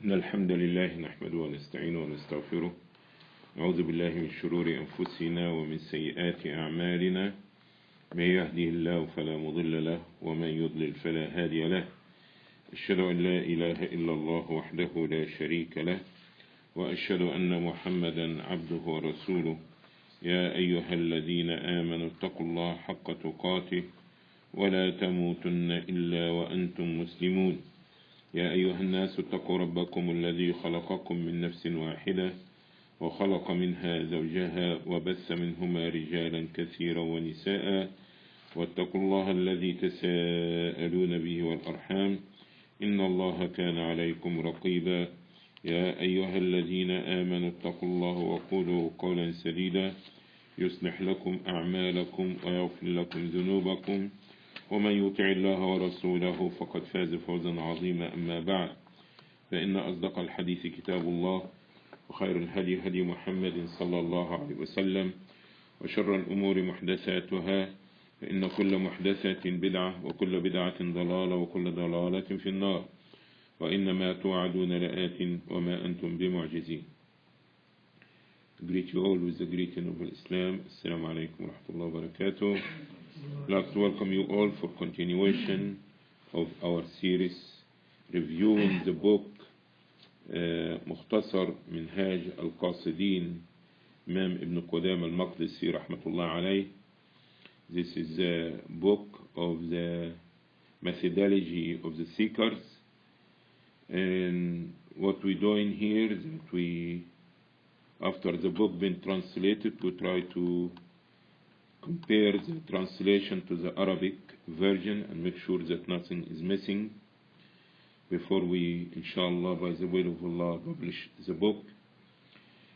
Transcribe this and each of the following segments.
إن الحمد لله نحمده ونستعينه ونستغفره. نعوذ بالله من شرور أنفسنا ومن سيئات أعمالنا. من يهده الله فلا مضل له ومن يضلل فلا هادي له. أشهد أن لا إله إلا الله وحده لا شريك له، وأشهد أن محمدا عبده ورسوله. يا أيها الذين آمنوا اتقوا الله حق تقاته ولا تموتن إلا وأنتم مسلمون. يا أيها الناس اتقوا ربكم الذي خلقكم من نفس واحدة وخلق منها زوجها وبث منهما رجالا كثيرا ونساء، واتقوا الله الذي تساءلون به والأرحام إن الله كان عليكم رقيبا. يا أيها الذين آمنوا اتقوا الله وقولوا قولا سديدا يصلح لكم أعمالكم ويغفر لكم ذنوبكم، ومن يطع الله ورسوله فقد فاز فوزا عظيما. أما بعد، فإن أصدق الحديث كتاب الله، وخير الهدي هدي محمد صلى الله عليه وسلم، وشر الأمور محدثاتها، فإن كل محدثة بدعة وكل بدعة ضلالة وكل ضلالة في النار، وإنما توعدون لآت وما أنتم بمعجزين. Greet you all with the greeting of Islam. Assalamu alaikum wa rahmatullahi wa barakatuh. I'd like to welcome you all for continuation of our series reviewing the book مختصر منهاج القاصدين Imam Ibn Qudam al-Maqdisi rahmatullah alayh. This is a book of the methodology of the seekers, and what we're doing here is that we, after the book been translated, we try to compare the translation to the Arabic version and make sure that nothing is missing before we, inshallah, by the will of Allah, publish the book.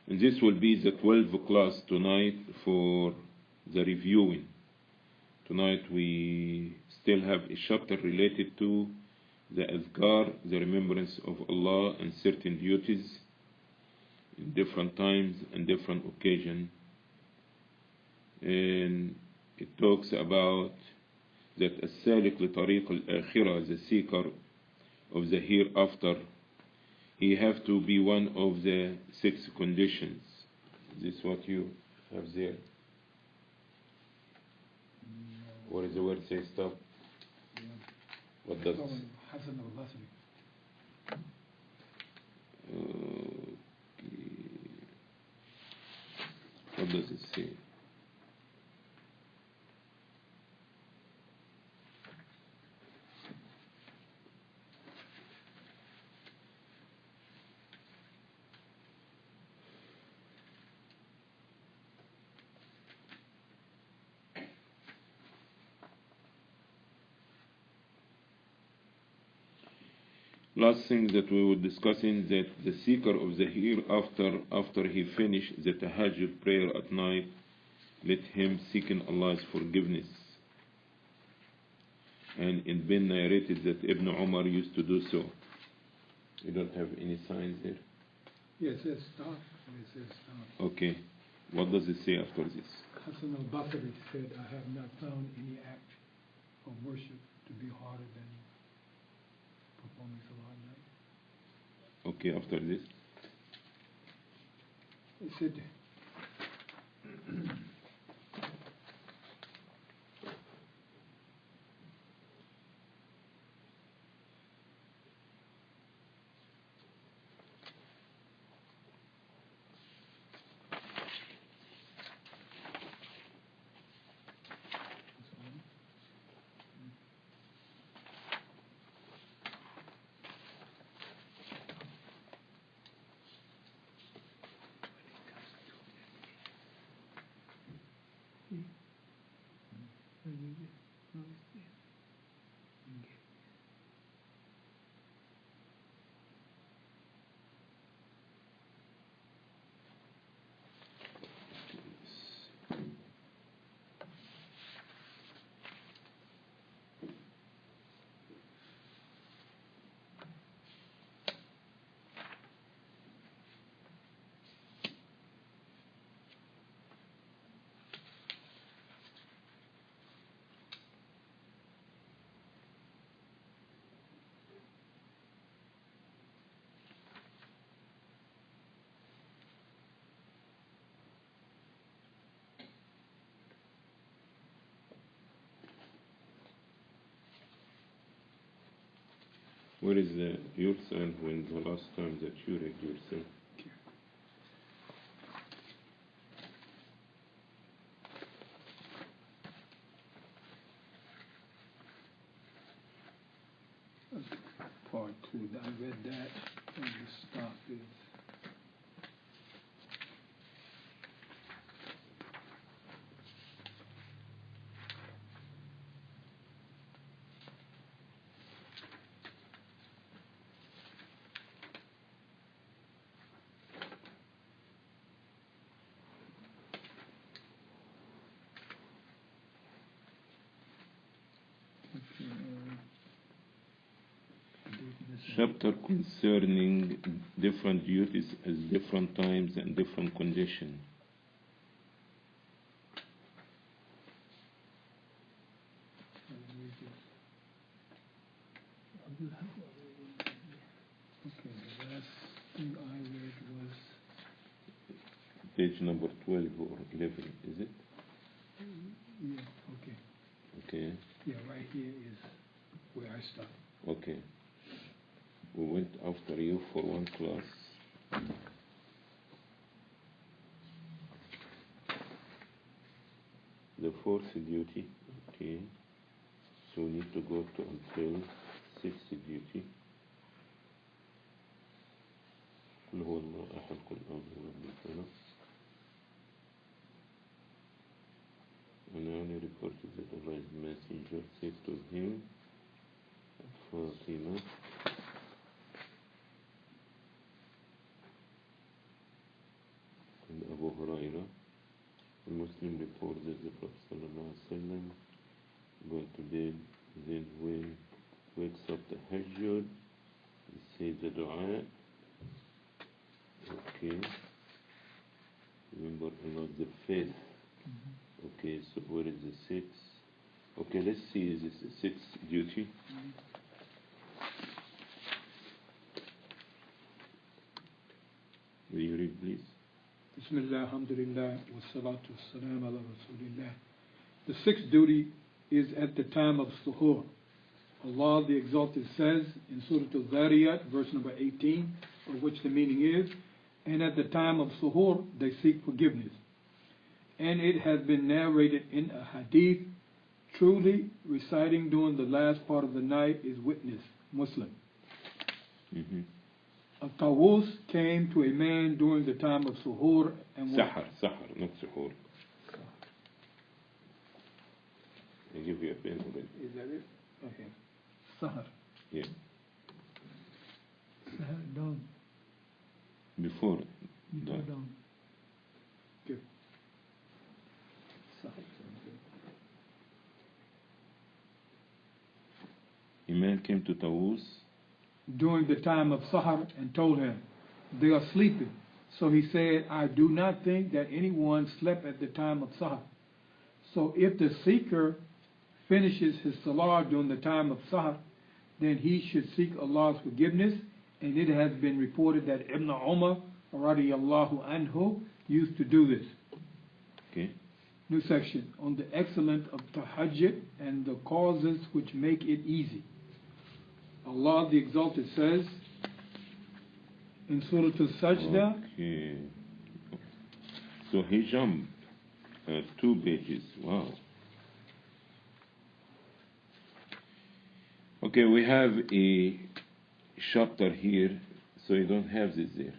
And this will be the 12th class tonight for the reviewing. Tonight we still have a chapter related to the azkar, the remembrance of Allah and certain duties in different times and different occasions. And it talks about that as-salik li tariq al-akhirah, the seeker of the hereafter, he have to be one of the 6 conditions. Is this what you have there? What is the word say stop? Yeah. What does Hassan al-Basri. What does it say? Last thing that we were discussing, that the seeker of the hereafter, after he finished the tahajjud prayer at night, let him seek in Allah's forgiveness. And it been narrated that Ibn Umar used to do so. You don't have any signs there? Yes, yes, stop. Yes, yes, stop. Okay. What does it say after this? Hassan al-Basri said, I have not found any act of worship to be harder than performing Salah at night. Okay, after this? It said, Where is your son when the last time that you read yourself? Part 2, I read that, and the stop is. Chapter concerning different duties at different times and different conditions. Okay, the last thing I read was Page number 12 or 11, is it? yeah, okay. Okay. Yeah, right here is where I stopped. Okay. We went after you for one class. The fourth duty, okay. So we need to go to until sixth duty. قل هو الله أحد قل أعوذ برب الفلق. And I only reported that Allah's messenger said to him, Fatima, and Abu Huraira, the Muslim reports that the Prophet sallallahu alaihi wasallam going to bed, then when wakes up the Hajjud, he says the dua. Okay. Remember Allah the fifth. Okay, so where is the sixth? Okay, let's see, is this the sixth duty? Will you read, please? Bismillah, alhamdulillah, wa salatu wa salam ala rasulillah. The sixth duty is at the time of suhoor. Allah the Exalted says in Surah Al-Zariyat, verse number 18, of which the meaning is, and at the time of suhoor they seek forgiveness. And it has been narrated in a hadith, truly reciting during the last part of the night is witness, Muslim. Mm-hmm. A Tawus came to a man during the time of suhoor and Sahar, not suhoor. I give you a pen already. Is that it? Okay. Sahar. Yeah. Sahar, dawn. Before Before dawn. dawn. Good. Sahar. A man came to Tawus During the time of Sahar and told him, they are sleeping. So he said, I do not think that anyone slept at the time of Sahar. So if the seeker finishes his salah during the time of Sahar, then he should seek Allah's forgiveness. And it has been reported that Ibn Umar radiyallahu anhu used to do this. Okay. New section on the excellence of tahajjud and the causes which make it easy. Allah the Exalted says in Surah Al-Sajda. Okay. So he jumped 2 pages. Wow. Okay, we have a chapter here, so you don't have this there.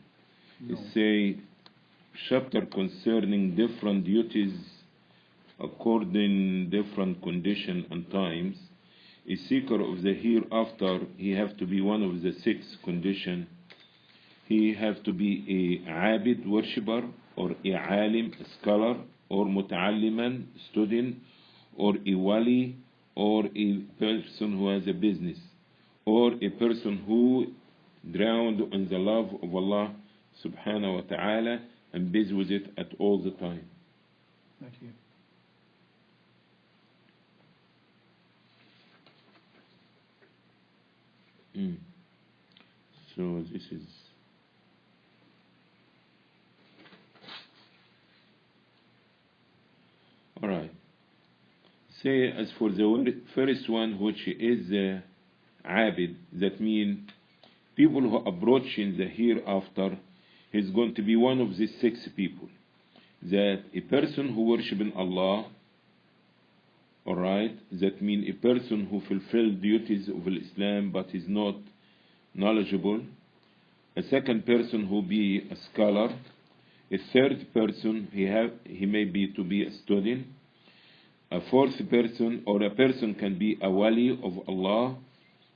No. It say chapter concerning different duties according different condition and times. A seeker of the hereafter, he have to be one of the 6 condition. He have to be a abid, worshipper, or a alim, a scholar, or muta'alliman, student, or a wali, or a person who has a business, or a person who drowned in the love of Allah subhanahu wa ta'ala and busy with it at all the time. Not here. So this is alright. Say as for the first one, which is abid, that means people who approach in the hereafter, is going to be one of these 6 people. That a person who worships Allah, alright, that means a person who fulfills duties of Islam but is not knowledgeable. A second person who be a scholar. A third person, he may be to be a student. A fourth person, or a person can be a wali of Allah,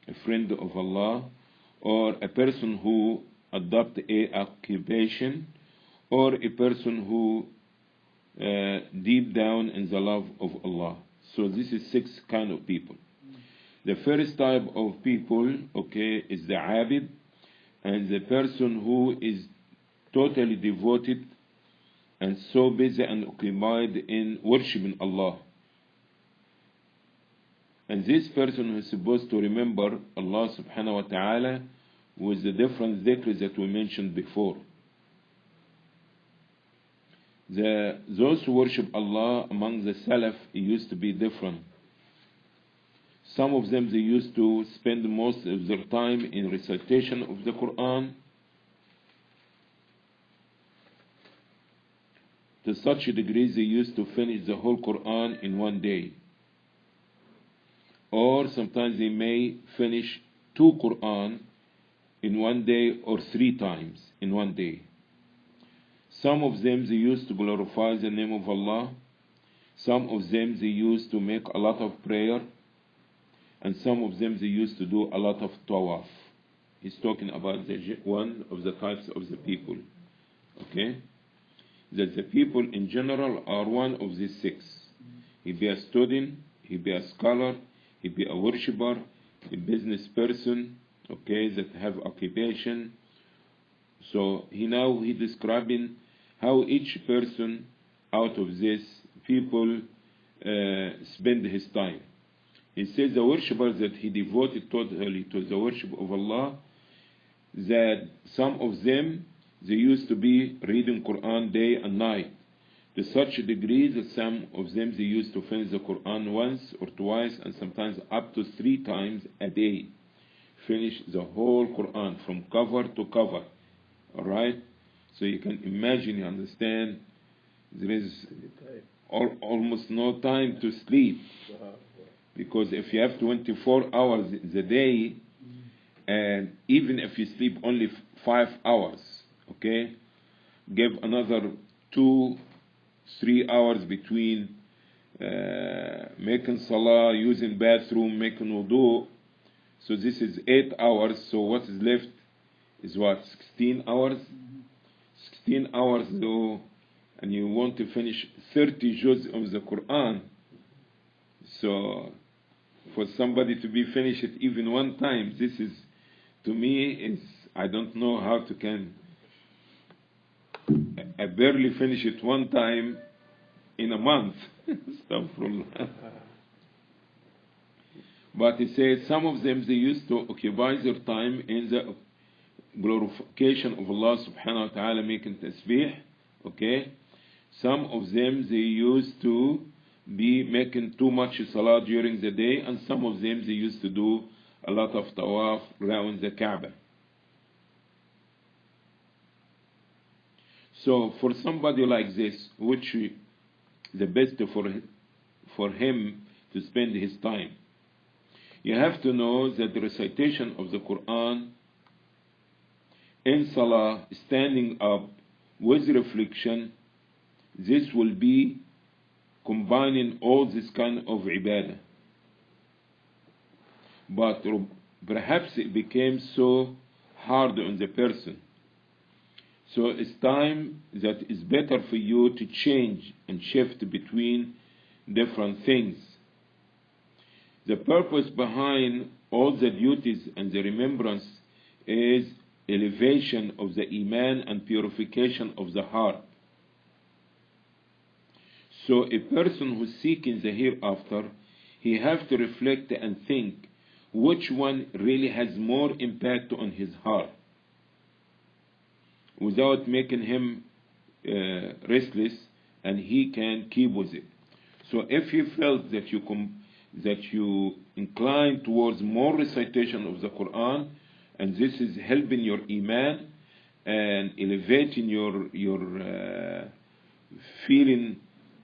a friend of Allah, or a person who adopt a occupation, or a person who deep down in the love of Allah. So this is 6 kind of people. The first type of people, okay, is the abid, and the person who is totally devoted and so busy and occupied in worshiping Allah. And this person is supposed to remember Allah subhanahu wa ta'ala with the different dhikrs that we mentioned before. Those who worship Allah among the Salaf, it used to be different. Some of them, they used to spend most of their time in recitation of the Quran, to such a degree they used to finish the whole Quran in one day. Or sometimes they may finish 2 Quran in one day, or 3 times in one day. Some of them, they used to glorify the name of Allah. Some of them, they used to make a lot of prayer. And some of them, they used to do a lot of tawaf. He's talking about one of the types of the people. Okay? That the people in general are one of these 6. He be a student, he be a scholar, he be a worshipper, a business person, okay, that have occupation. So he describing how each person out of this people spend his time. He says the worshipper that he devoted totally to the worship of Allah, that some of them, they used to be reading Quran day and night, to such a degree that some of them, they used to finish the Quran once or twice, and sometimes up to 3 times a day. Finish the whole Quran from cover to cover. Alright? So you can imagine, you understand, there is almost no time to sleep. Because if you have 24 hours a day, and even if you sleep only 5 hours, okay, give another 2-3 hours between making salah, using bathroom, making wudu. So this is 8 hours. So what is left is what, 16 hours? 16 hours though, and you want to finish 30 juz of the Quran. So for somebody to be finished it even one time, this is, to me, is, I don't know how to can. I barely finish it one time in a month. Astaghfirullah. But it says some of them, they used to occupy their time in the glorification of Allah subhanahu wa ta'ala, making tasbih. Okay? Some of them, they used to be making too much salah during the day, and some of them, they used to do a lot of tawaf around the Kaaba. So for somebody like this, which the best for him to spend his time, you have to know that the recitation of the Quran in salah, standing up with reflection, this will be combining all this kind of ibadah. But perhaps it became so hard on the person. So it's time that it's better for you to change and shift between different things. The purpose behind all the duties and the remembrance is elevation of the iman and purification of the heart. So a person who's seeking the hereafter, he has to reflect and think which one really has more impact on his heart, without making him restless, and he can keep with it. So if you felt that that you incline towards more recitation of the Quran, and this is helping your iman and elevating your feeling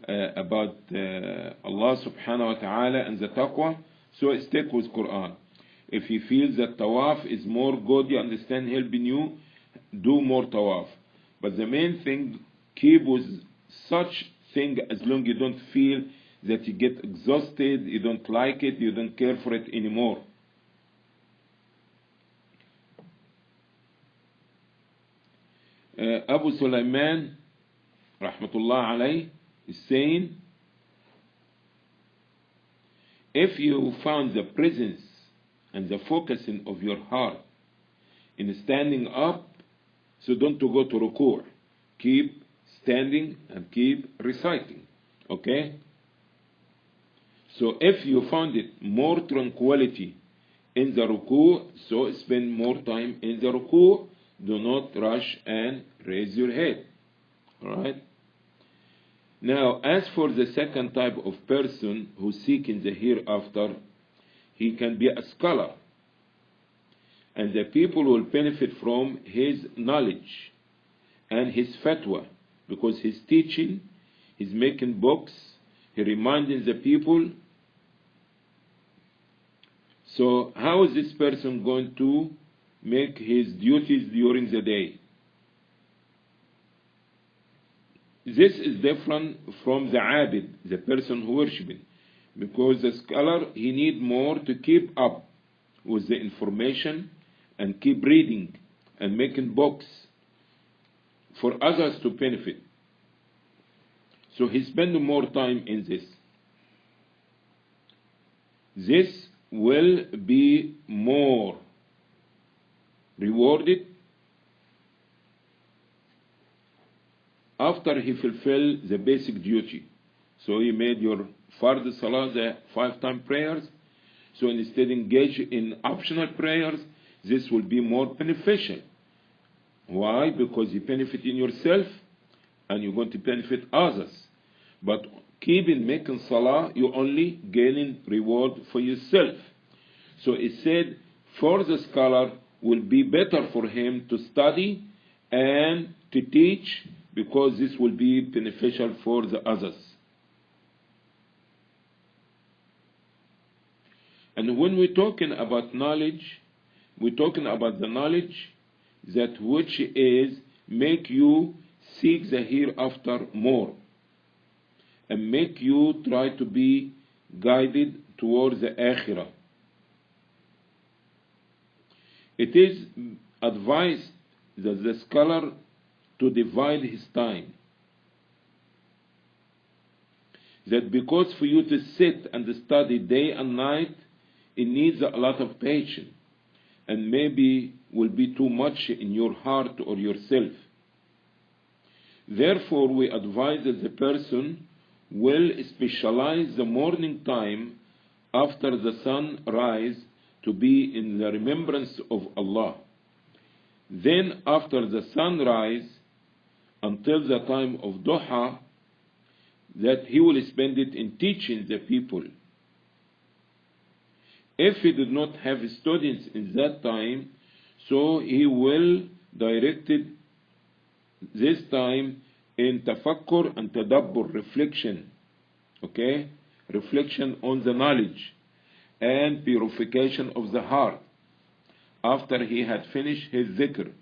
about Allah subhanahu wa ta'ala and the taqwa. So stick with Quran. If you feel that tawaf is more good, you understand, helping you, do more tawaf. But the main thing, keep with such thing as long you don't feel that you get exhausted, you don't like it, you don't care for it anymore. Abu Sulaiman, rahmatullah alayh, is saying, if you found the presence and the focusing of your heart in standing up, so don't to go to ruku'. Keep standing and keep reciting. Okay? So if you found it more tranquility in the ruku', so spend more time in the ruku'. Do not rush and raise your head. Alright? Now, as for the second type of person who's seeking the hereafter, he can be a scholar, and the people will benefit from his knowledge and his fatwa, because he's teaching, he's making books, he reminding the people. So how is this person going to make his duties during the day? This is different from the abid, the person who worshiping, because the scholar, he need more to keep up with the information and keep reading and making books for others to benefit. So he spend more time in this. This will be more rewarded after he fulfill the basic duty. So he made your fard salah, the 5-time prayers. So instead engage in optional prayers, this will be more beneficial. Why? Because you benefit in yourself and you're going to benefit others. But keeping making salah, you only gaining reward for yourself. So it said for the scholar will be better for him to study and to teach, because this will be beneficial for the others. And when we're talking about knowledge, we're talking about the knowledge that which is make you seek the hereafter more, and make you try to be guided towards the akhirah. It is advised that the scholar to divide his time. That because for you to sit and study day and night, it needs a lot of patience, and maybe will be too much in your heart or yourself. Therefore, we advise that the person will specialize the morning time after the sun rise to be in the remembrance of Allah. Then after the sunrise until the time of duha, that he will spend it in teaching the people. If he did not have students in that time, so he will direct this time in tafakkur and tadabbur, reflection. Okay? Reflection on the knowledge and purification of the heart after he had finished his dhikr,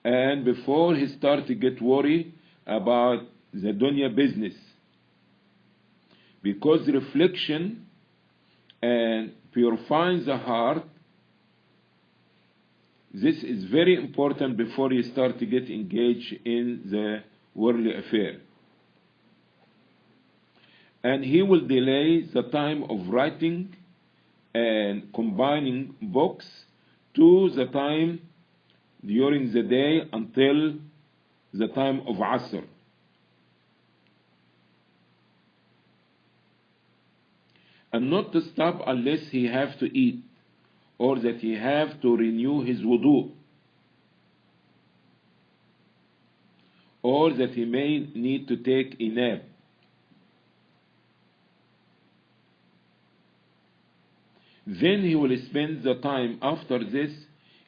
and before he started to get worried about the dunya business, because reflection and purifying the heart, this is very important before you start to get engaged in the worldly affair. And he will delay the time of writing and combining books to the time during the day until the time of Asr. And not to stop unless he have to eat, or that he have to renew his wudu, or that he may need to take a nap. Then he will spend the time after this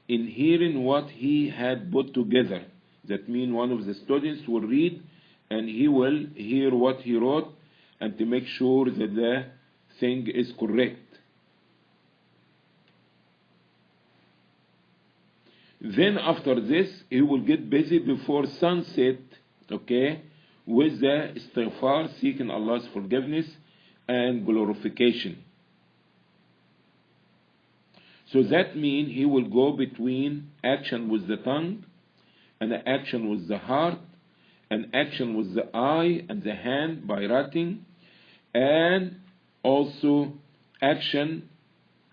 in hearing what he had put together. That means one of the students will read and he will hear what he wrote and to make sure that the thing is correct. Then after this, he will get busy before sunset, okay, with the istighfar, seeking Allah's forgiveness and glorification. So that means he will go between action with the tongue and action with the heart and action with the eye and the hand by writing, and also action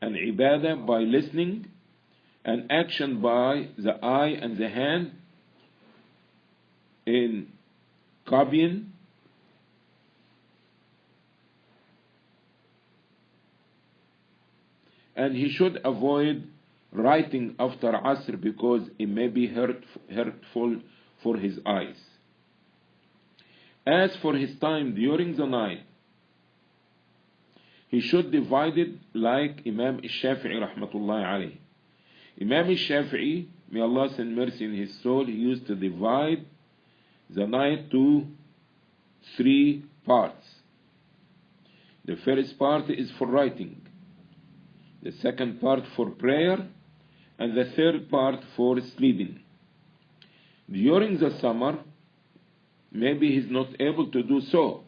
and ibadah by listening, and action by the eye and the hand in copying, and he should avoid writing after Asr because it may be hurtful for his eyes. As for his time during the night, he should divide it like Imam al-Shafi'i rahmatullahi alayhi. Imam al-Shafi'i, may Allah send mercy in his soul, he used to divide the night to 3 parts. The first part is for writing, the second part for prayer, and the third part for sleeping. During the summer, maybe he's not able to do so.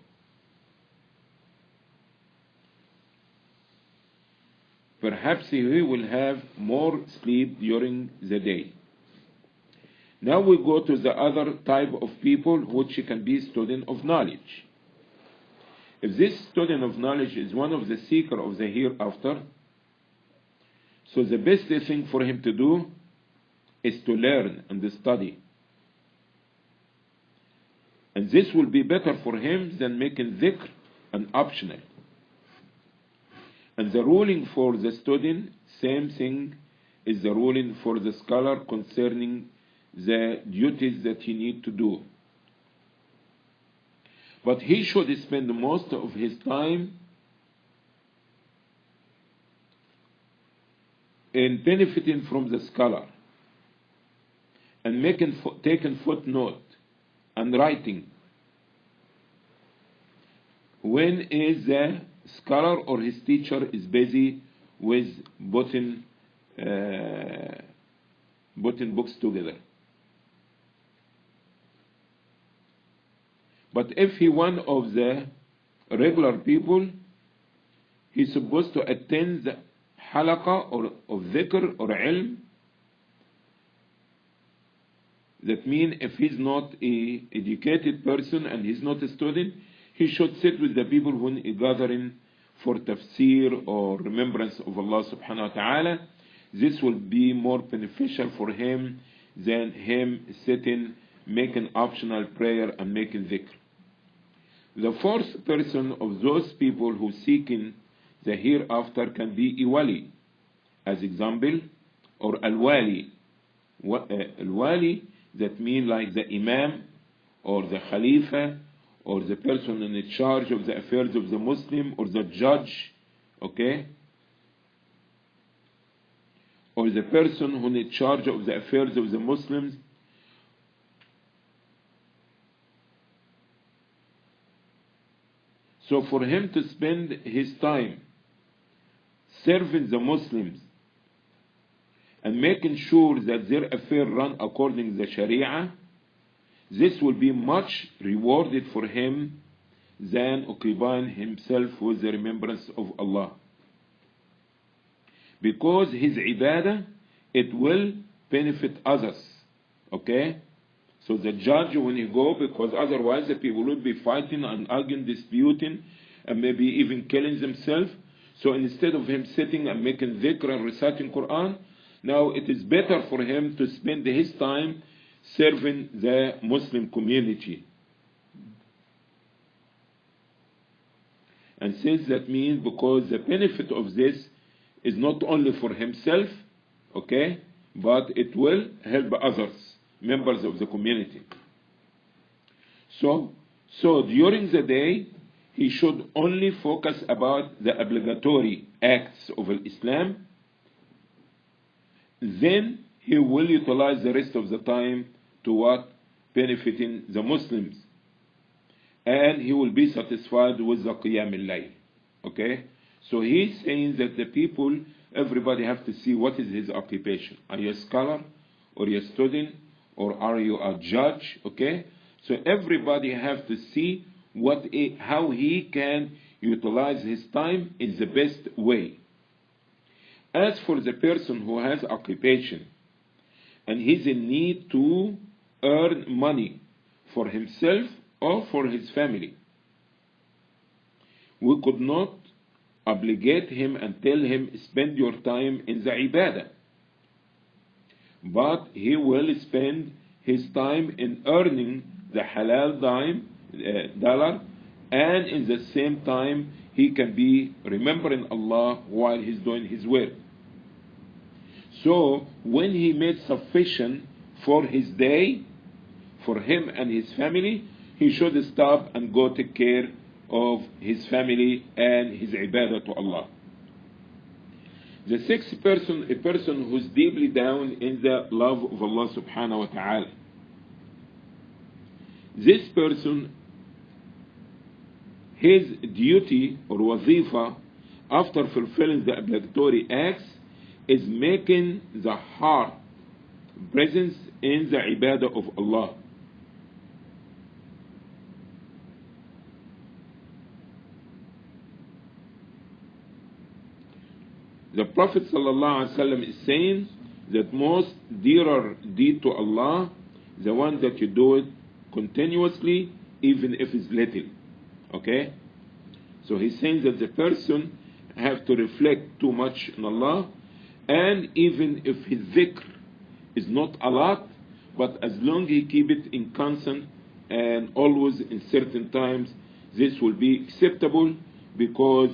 Perhaps he will have more sleep during the day. Now we go to the other type of people, which can be student of knowledge. If this student of knowledge is one of the seeker of the hereafter, so the best thing for him to do is to learn and study. And this will be better for him than making dhikr an optional. And the ruling for the student, same thing is the ruling for the scholar concerning the duties that he need to do. But he should spend most of his time in benefiting from the scholar and taking footnote and writing. When is the scholar or his teacher is busy with putting books together. But if he one of the regular people, he's supposed to attend the halaqa or of dhikr or ilm. That means if he's not an educated person and he's not a student, he should sit with the people when gathering for tafsir or remembrance of Allah subhanahu wa ta'ala. This will be more beneficial for him than him sitting, making optional prayer and making dhikr. The fourth person of those people who seeking the hereafter can be a wali, as example, or al-wali. Al-wali, that means like the imam or the khalifa or the person in charge of the affairs of the Muslim, or the judge, okay? Or the person who is in charge of the affairs of the Muslims. So for him to spend his time serving the Muslims and making sure that their affairs run according to the Sharia, this will be much rewarded for him than occupying himself with the remembrance of Allah. Because his ibadah, it will benefit others. Okay? So the judge, when he go, because otherwise the people will be fighting and arguing, disputing, and maybe even killing themselves. So instead of him sitting and making dhikr and reciting Quran, now it is better for him to spend his time serving the Muslim community. And since that means because the benefit of this is not only for himself, okay, but it will help others, members of the community. So during the day, he should only focus about the obligatory acts of Islam. Then he will utilize the rest of the time to what? Benefiting the Muslims. And he will be satisfied with the Qiyam al-Layl. Okay? So he's saying that the people, everybody have to see what is his occupation. Are you a scholar? Or are you a student? Or are you a judge? Okay? So everybody have to see how he can utilize his time in the best way. As for the person who has occupation and he's in need to earn money for himself or for his family, we could not obligate him and tell him spend your time in the ibadah, but he will spend his time in earning the halal dollar, and in the same time he can be remembering Allah while he's doing his work. So when he made sufficient for his day, for him and his family, he should stop and go take care of his family and his ibadah to Allah. The sixth person, a person who's deeply down in the love of Allah subhanahu wa ta'ala. This person, his duty or wazifa after fulfilling the obligatory acts is making the heart presence in the ibadah of Allah. The Prophet ﷺ is saying that most dearer deed to Allah, the one that you do it continuously, even if it's little. Okay? So he's saying that the person have to reflect too much on Allah, and even if his dhikr is not a lot, but as long as he keep it in constant and always in certain times, this will be acceptable, because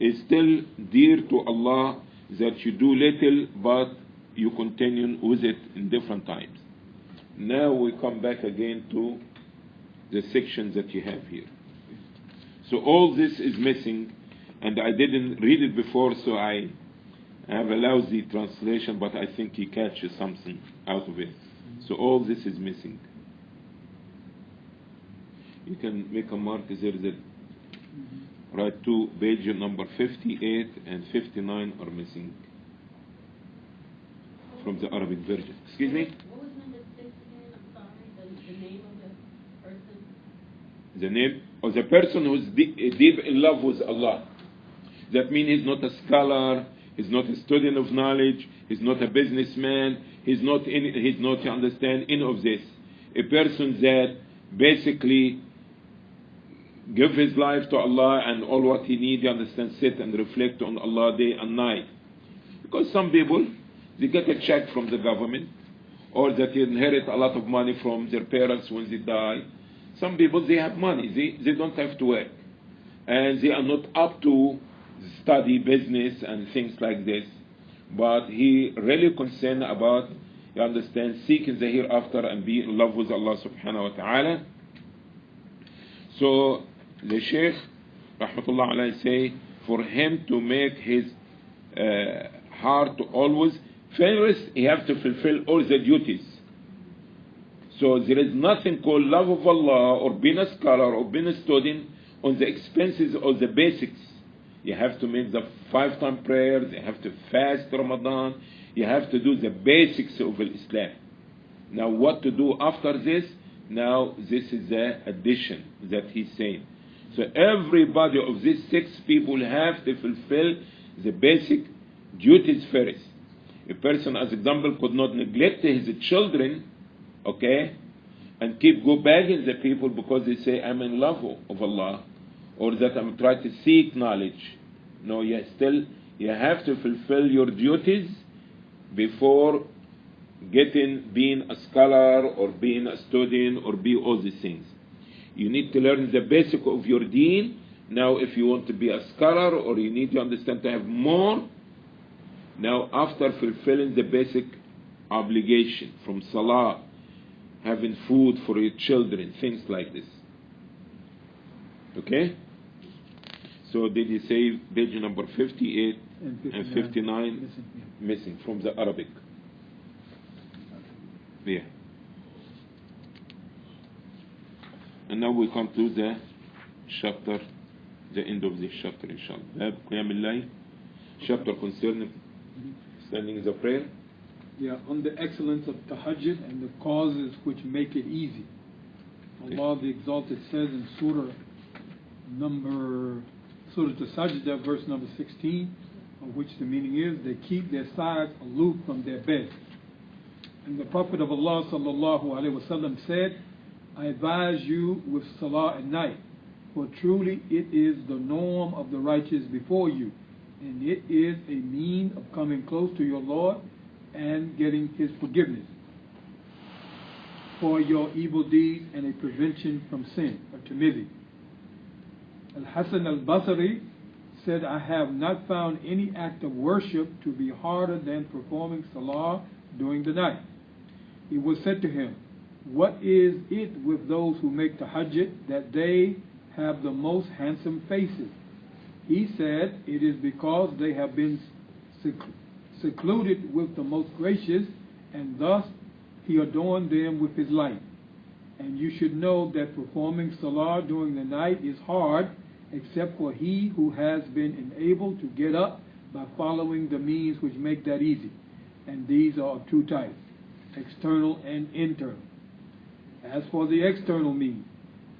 it's still dear to Allah that you do little but you continue with it in different times. Now we come back again to the section that you have here. So all this is missing, and I didn't read it before, so I have a lousy translation, but I think he catches something out of it. So all this is missing. You can make a mark there that right to page number 58 and 59 are missing from the Arabic version. Excuse me? What was number 6 again? I'm sorry. The name of the person? The name of the person who's deep in love with Allah. That means he's not a scholar, he's not a student of knowledge, he's not a businessman, he's not to understand any of this. A person that basically give his life to Allah, and all what he needs, you understand, sit and reflect on Allah day and night. Because some people, they get a check from the government, or that they inherit a lot of money from their parents when they die. Some people, they have money, they don't have to work, and they are not up to study business and things like this. But he really concerned about, you understand, seeking the hereafter and be in love with Allah subhanahu wa ta'ala. So the Shaykh, rahmatullah alayhi, say, for him to make his heart to always, first he have to fulfill all the duties. So there is nothing called love of Allah or being a scholar or being a student on the expenses of the basics. You have to make the 5-time prayers, you have to fast Ramadan, you have to do the basics of Islam. Now what to do after this? Now this is the addition that he's saying. So everybody of these 6 people have to fulfill the basic duties first. A person, as example, could not neglect his children, okay, and go begging the people because they say, I'm in love of Allah, or that I'm trying to seek knowledge. No, you have to fulfill your duties before being a scholar or being a student or be all these things. You need to learn the basic of your deen. Now if you want to be a scholar, or you need to understand to have more, now after fulfilling the basic obligation from salah, having food for your children, things like this. Okay? So did he say page number 58 and 59 Missing, yeah. missing from the Arabic? Yeah. And now we come to the chapter, the end of this chapter, inshallah. Bab Qiyam al-Layl, chapter concerning standing in the prayer. Yeah, on the excellence of tahajjud and the causes which make it easy. Allah the Exalted says in Surah Al-Sajdah, verse number 16, of which the meaning is, they keep their sides aloof from their beds. And the Prophet of Allah sallallahu alaihi wasallam said, I advise you with salah at night, for truly it is the norm of the righteous before you, and it is a mean of coming close to your Lord and getting His forgiveness for your evil deeds and a prevention from sin, or Tirmidhi. Al-Hasan al-Basri said, I have not found any act of worship to be harder than performing salah during the night. It was said to him, what is it with those who make tahajjud that they have the most handsome faces? He said, it is because they have been secluded with the most gracious, and thus He adorned them with His light. And you should know that performing salah during the night is hard, except for he who has been enabled to get up by following the means which make that easy. And these are of two types, external and internal. As for the external means,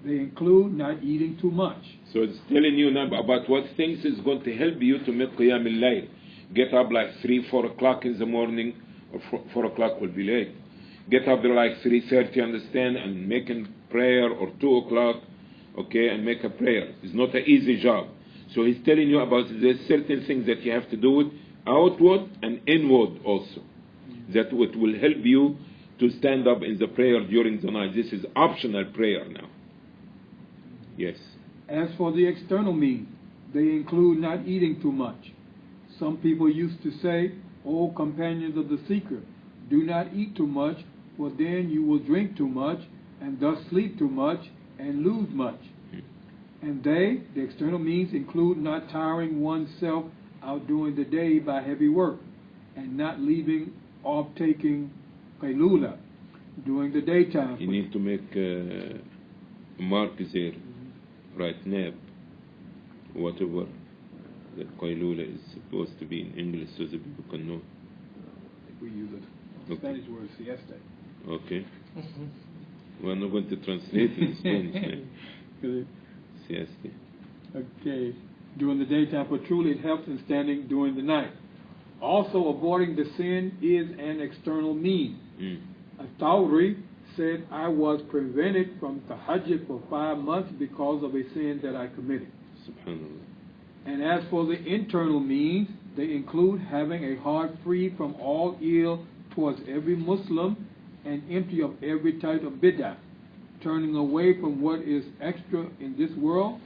they include not eating too much. So it's telling you now about what things is going to help you to make Qiyam al-Layl. Get up like 3, 4 o'clock in the morning, or 4 o'clock will be late. Get up there like 3:30, understand, and making prayer, or 2 o'clock, okay, and make a prayer. It's not an easy job. So he's telling you about there's certain things that you have to do it outward and inward also. That what will help you to stand up in the prayer during the night. This is optional prayer now. Yes. As for the external means, they include not eating too much. Some people used to say, O companions of the Seeker, do not eat too much, for then you will drink too much, and thus sleep too much, and lose much. And they, the external means, include not tiring oneself out during the day by heavy work, and not leaving off taking qaylula during the daytime. You need to make a mark there, right, nap, whatever the qaylula is supposed to be in English, so that people can know. We use it. Okay. Spanish word siesta. Okay. We're not going to translate in Spanish. Siesta. Okay. During the daytime, for truly it helps in standing during the night. Also, avoiding the sin is an external mean. Al-Tawri said, I was prevented from tahajjud for 5 months because of a sin that I committed. Subhanallah. And as for the internal means, they include having a heart free from all ill towards every Muslim and empty of every type of bid'ah, turning away from what is extra in this world,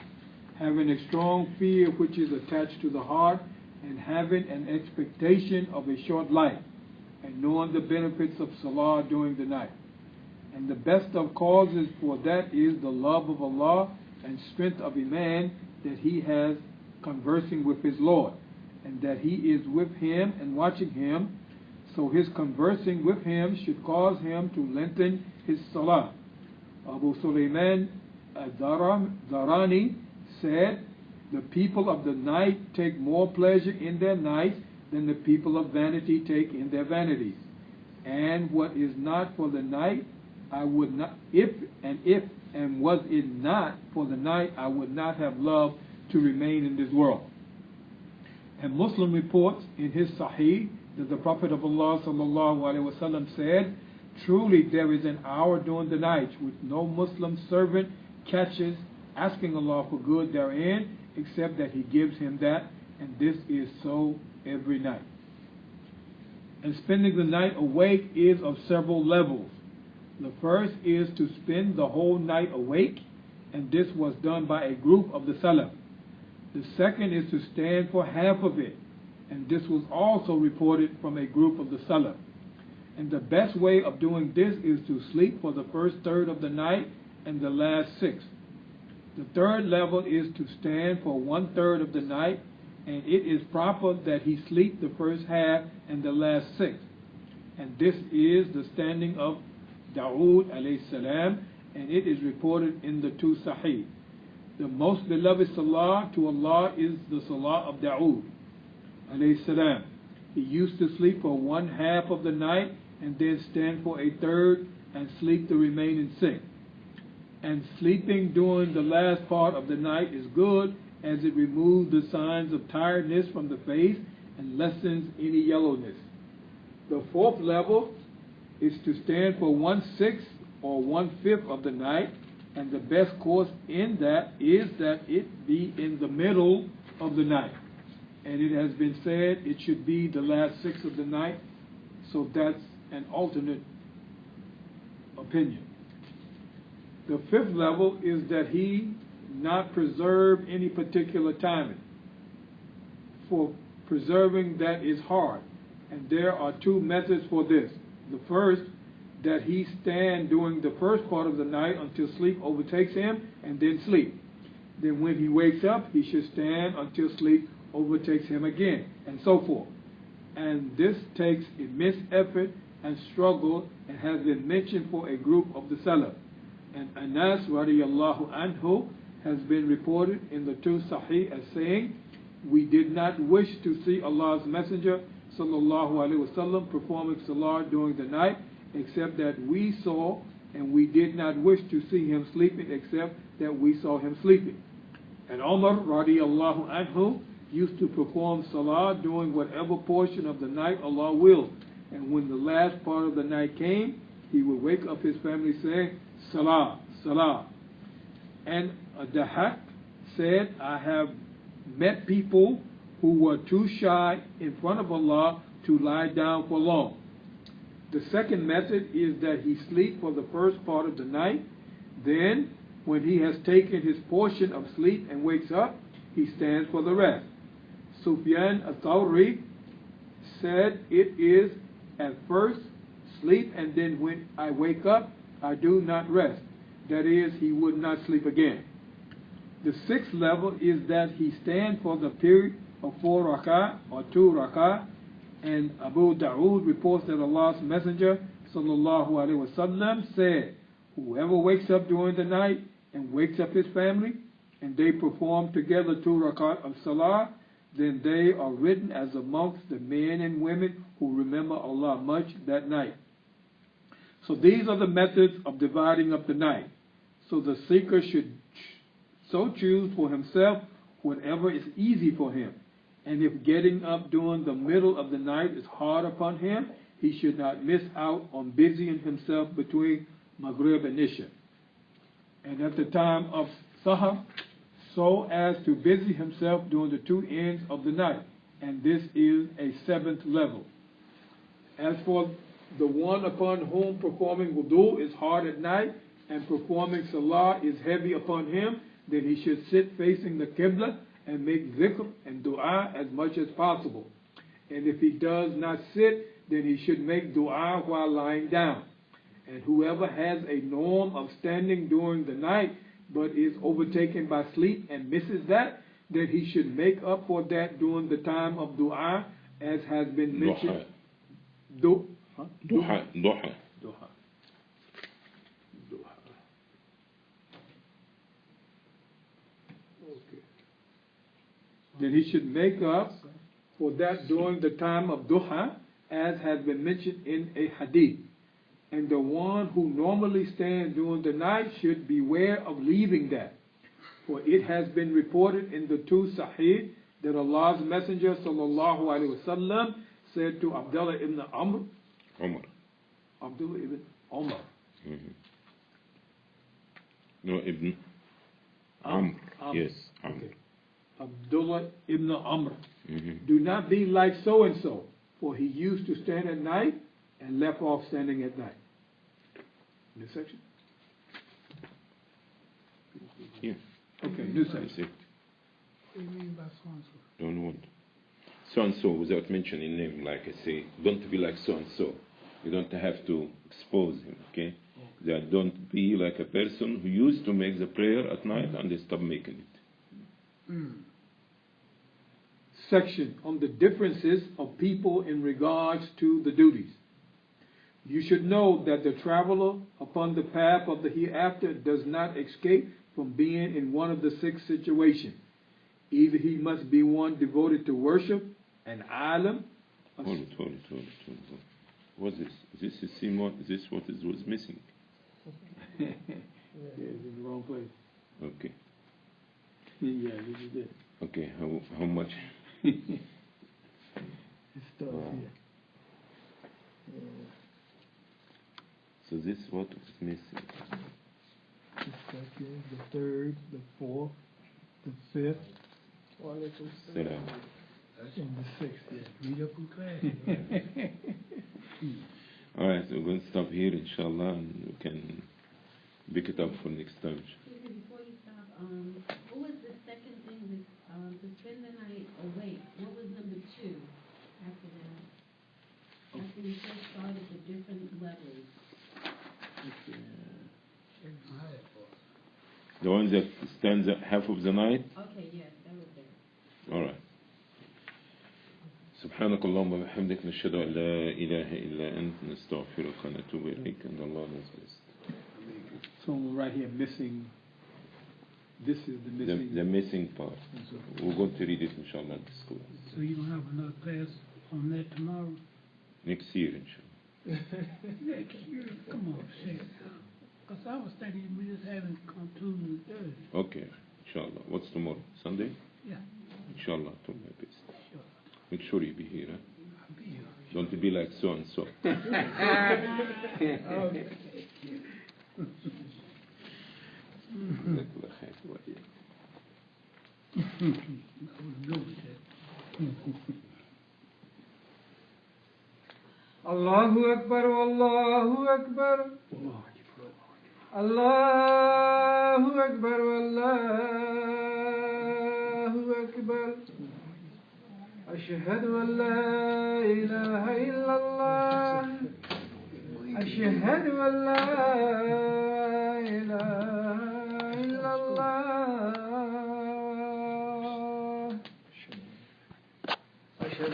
having a strong fear which is attached to the heart, and having an expectation of a short life, and knowing the benefits of salah during the night. And the best of causes for that is the love of Allah and strength of Iman that he has conversing with his Lord, and that he is with him and watching him, so his conversing with him should cause him to lengthen his salah. Abu Sulaiman al-Darani said, the people of the night take more pleasure in their nights than the people of vanity take in their vanities. And what is not for the night, I would not, and was it not for the night, I would not have loved to remain in this world. And Muslim reports in his Sahih that the Prophet of Allah sallallahu alaihi wasallam said, truly there is an hour during the night which no Muslim servant catches asking Allah for good therein, except that he gives him that, and this is so every night. And spending the night awake is of several levels. The first is to spend the whole night awake, and this was done by a group of the Salaf. The second is to stand for half of it, and this was also reported from a group of the Salaf. And the best way of doing this is to sleep for the first third of the night and the last 6. The third level is to stand for 1/3 of the night, and it is proper that he sleep the first half and the last 6. And this is the standing of Dawood alayhi salam, and it is reported in the 2 Sahih. The most beloved salah to Allah is the salah of Dawood alayhi salam. He used to sleep for 1/2 of the night and then stand for 1/3 and sleep the remaining 6. And sleeping during the last part of the night is good, as it removes the signs of tiredness from the face and lessens any yellowness. The 4th level is to stand for 1/6 or 1/5 of the night, and the best course in that is that it be in the middle of the night. And it has been said it should be the last 6 of the night, so that's an alternate opinion. The 5th level is that he not preserve any particular timing. For preserving that is hard, and there are 2 methods for this. The first, that he stand during the first part of the night until sleep overtakes him and then sleep. Then when he wakes up, he should stand until sleep overtakes him again, and so forth. And this takes immense effort and struggle, and has been mentioned for a group of the Salaf. And Anas radiallahu anhu has been reported in the 2 Sahih as saying, we did not wish to see Allah's Messenger sallallahu alaihi wasallam performing salah during the night, except that we saw, and we did not wish to see him sleeping, except that we saw him sleeping. And Umar radiallahu anhu used to perform salah during whatever portion of the night Allah willed. And when the last part of the night came, he would wake up his family saying, Salah, Salah. And Dahak said, I have met people who were too shy in front of Allah to lie down for long. The second method is that he sleep for the first part of the night. Then, when he has taken his portion of sleep and wakes up, he stands for the rest. Sufyan al-Thawri said, it is at first sleep, and then when I wake up, I do not rest. That is, he would not sleep again. The 6th level is that he stands for the period of 4 rak'ah or 2 rak'ah, and Abu Dawood reports that Allah's Messenger sallallahu alaihi wasallam said, whoever wakes up during the night and wakes up his family, and they perform together 2 rak'ah of salah, then they are written as amongst the men and women who remember Allah much that night. So these are the methods of dividing up the night. So the seeker should so choose for himself whatever is easy for him. And if getting up during the middle of the night is hard upon him, he should not miss out on busying himself between Maghrib and Isha. And at the time of Sahar, so as to busy himself during the 2 ends of the night. And this is a 7th level. As for the one upon whom performing wudu is hard at night, and performing salah is heavy upon him, then he should sit facing the Qibla and make zikr and dua as much as possible. And if he does not sit, then he should make dua while lying down. And whoever has a norm of standing during the night, but is overtaken by sleep and misses that, then he should make up for that during the time of dua, as has been mentioned. Duha. Okay. Then he should make up for that during the time of duha, as has been mentioned in a hadith. And the one who normally stands during the night should beware of leaving that. For it has been reported in the 2 Sahih that Allah's Messenger sallallahu alaihi wasallam said to Abdullah ibn Abdullah ibn Umar. No, Ibn Amr. Yes, Amr. Okay. Abdullah ibn Amr. Do not be like so and so, for he used to stand at night and left off standing at night. New section? Yeah. Okay, new section. What do you mean by so and so? Don't want. So and so without mentioning name, like I say, don't be like so and so. You don't have to expose him, okay? That don't be like a person who used to make the prayer at night and they stop making it. Section on the differences of people in regards to the duties. You should know that the traveler upon the path of the hereafter does not escape from being in one of the 6 situations. Either he must be one devoted to worship, an alim. Hold it. What's this? This is what was missing. Yeah, it's in the wrong place. Okay. Yeah, this is it. Okay, how much? It starts here. So this what is missing? The second, the third, the fourth, the fifth, Salam. and the sixth. Yeah. Read up in class. Alright, so we're going to stop here inshallah and we can pick it up for next time. Before you stop, what was the second thing to spend the night awake? What was number 2 after that? After we first started the different levels. The one that stands at half of the night? Okay, yes, that was there. Alright. سبحانك اللهم وبحمدك نشهد أن لا إله إلا أنت نستغفرك ونتوب إليك and Allah knows best. So right here missing. This is the missing. The missing part. We're going to read it inshallah at the school. So you don't have another class on that tomorrow? Next year inshallah. Next year? Come on, shit. Because I was thinking we just having come Tuesday and Thursday. Okay, inshallah. What's tomorrow? Sunday? Yeah. Inshallah, to my best. Sure. Make sure you be here. Huh? I'll be here. Don't be like so and so. Allahu Akbar, Allahu Akbar, Allahu Akbar, Allahu Akbar. أشهد أن لا إله إلا الله أشهد أن لا إله إلا الله أشهد